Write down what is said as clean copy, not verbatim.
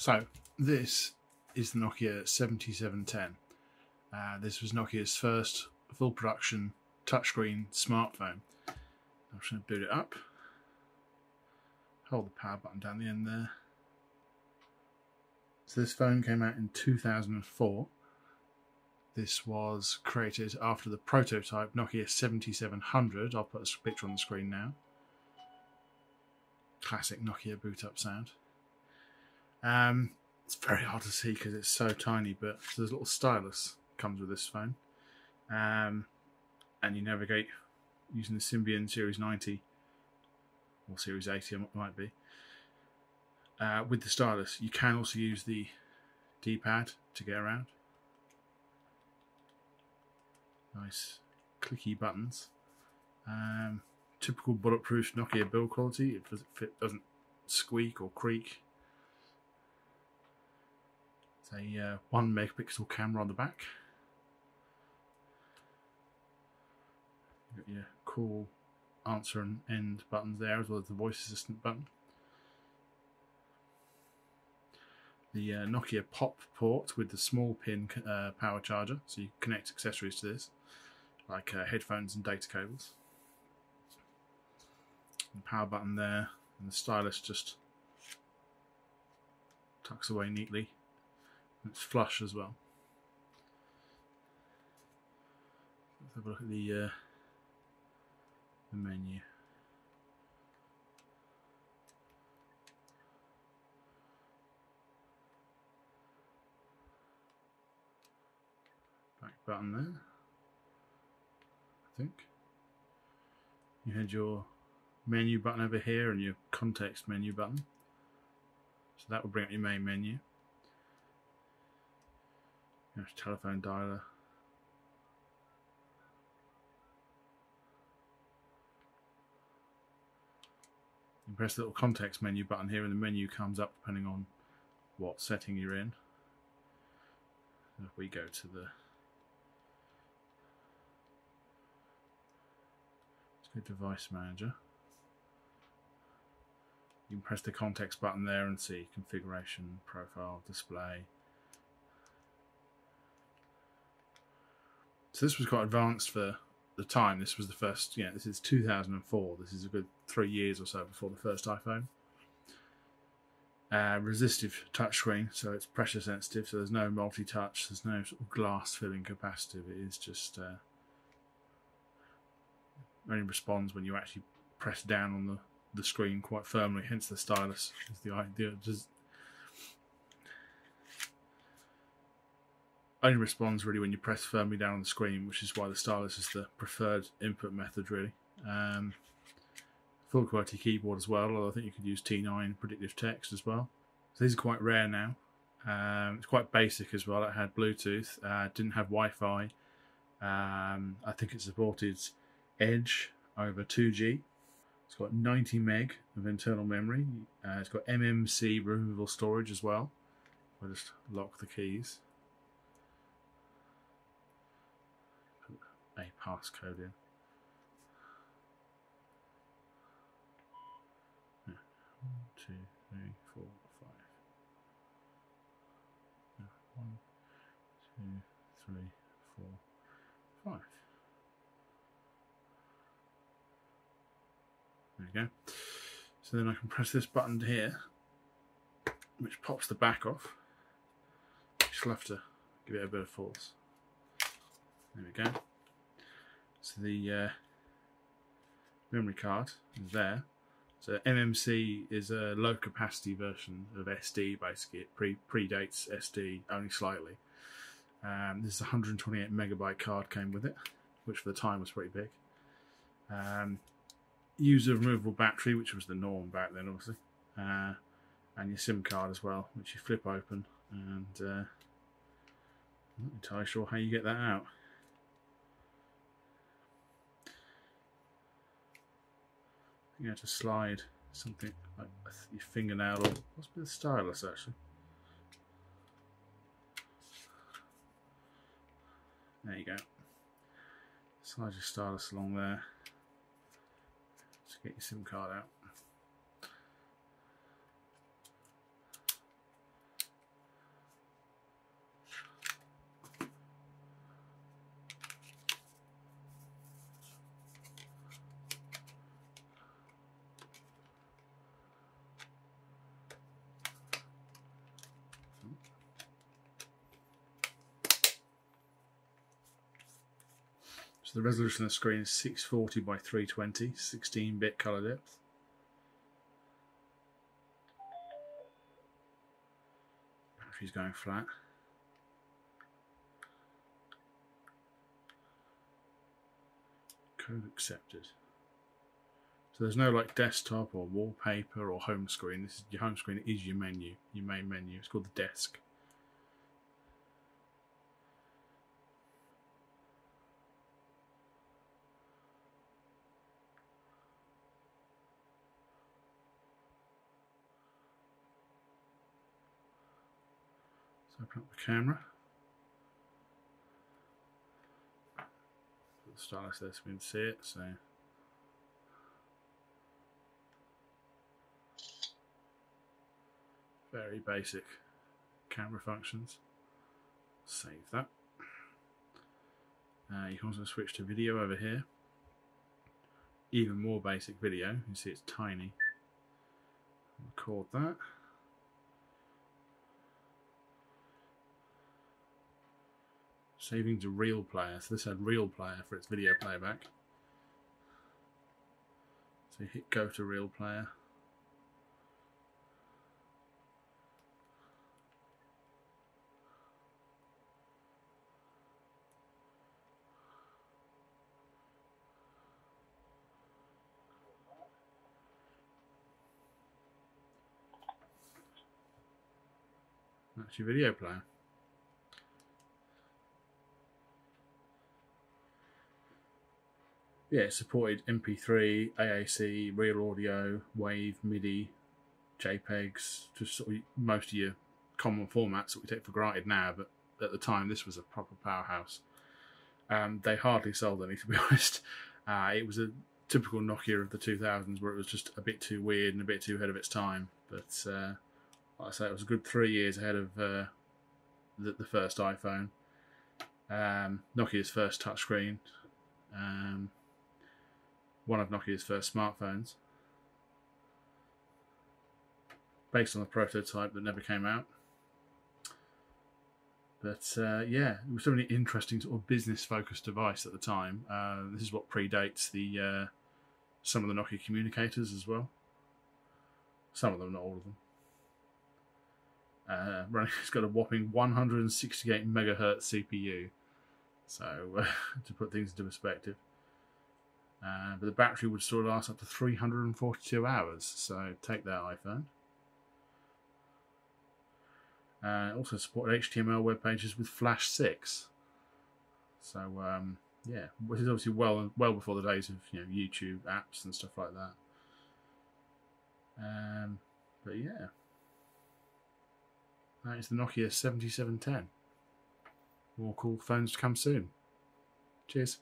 So this is the Nokia 7710. This was Nokia's first full production touchscreen smartphone. I'm just going to boot it up. Hold the power button down the end there. So this phone came out in 2004. This was created after the prototype Nokia 7700. I'll put a picture on the screen now. Classic Nokia boot up sound. It's very hard to see because it's so tiny, but there's a little stylus comes with this phone. And you navigate using the Symbian Series 90 or Series 80 it might be. With the stylus, you can also use the D-pad to get around. Nice clicky buttons. Typical bulletproof Nokia build quality. It doesn't squeak or creak. It's a 1 megapixel camera on the back. You've got your call, answer and end buttons there, as well as the voice assistant button. The Nokia pop port with the small pin power charger, so you connect accessories to this, like headphones and data cables. The power button there, and the stylus just tucks away neatly. It's flush as well. Let's have a look at the menu. Back button there, I think. You had your menu button over here and your context menu button. So that will bring up your main menu. There's telephone dialer. You press the little context menu button here and the menu comes up depending on what setting you're in. If we go to the device manager, you can press the context button there and see configuration, profile, display. So this was quite advanced for the time. This was the first, this is 2004. This is a good 3 years or so before the first iPhone. Resistive touchscreen, so it's pressure sensitive, so there's no multi-touch, there's no sort of glass filling capacitive. It is just only responds when you actually press down on the screen quite firmly, hence the stylus is the idea. Just only responds really when you press firmly down on the screen, which is why the stylus is the preferred input method really. Full quality keyboard as well, although I think you could use T9 predictive text as well. So these are quite rare now. It's quite basic as well. It had Bluetooth, didn't have Wi-Fi. I think it supported Edge over 2G. It's got 90 meg of internal memory. It's got MMC removable storage as well. I'll just lock the keys. Put a passcode in. Yeah. 1, 2, 3, 4, 5. Yeah. 1, 2, 3, 4, 5. There we go. So then I can press this button here, which pops the back off. Just have to give it a bit of force. There we go. So the memory card is there. So MMC is a low capacity version of SD basically. It predates SD only slightly. This is a 128 megabyte card came with it, which for the time was pretty big. Use a removable battery, which was the norm back then obviously, and your SIM card as well, which you flip open, and I'm not entirely sure how you get that out. You have to slide something like your fingernail or possibly the stylus actually. There you go. Slide your stylus along there to get your SIM card out. So the resolution of the screen is 640 by 320, 16-bit color depth. Battery's going flat. Code accepted. So there's no like desktop or wallpaper or home screen. This is your home screen is your menu, your main menu. It's called the desk. So open up the camera. Put the stylus there so we can see it. So very basic camera functions. Save that. You can also switch to video over here. Even more basic video. You see it's tiny. Record that. Saving to Real Player. So this had Real Player for its video playback. So you hit Go to Real Player. That's your video player. Yeah, it supported MP3, AAC, real audio, WAV, MIDI, JPEGs, just sort of most of your common formats that we take for granted now, but at the time this was a proper powerhouse. They hardly sold any, to be honest. It was a typical Nokia of the 2000s where it was just a bit too weird and a bit too ahead of its time. But like I say, it was a good 3 years ahead of the first iPhone. Nokia's first touchscreen. One of Nokia's first smartphones. Based on a prototype that never came out. But yeah, it was a really interesting sort of business-focused device at the time. This is what predates the some of the Nokia communicators as well. Some of them, not all of them. It's got a whopping 168 megahertz CPU. So to put things into perspective. But the battery would still last up to 342 hours. So take that, iPhone. Also supported HTML web pages with Flash 6. So yeah, which is obviously well before the days of YouTube apps and stuff like that. But yeah, that is the Nokia 7710. More cool phones to come soon. Cheers.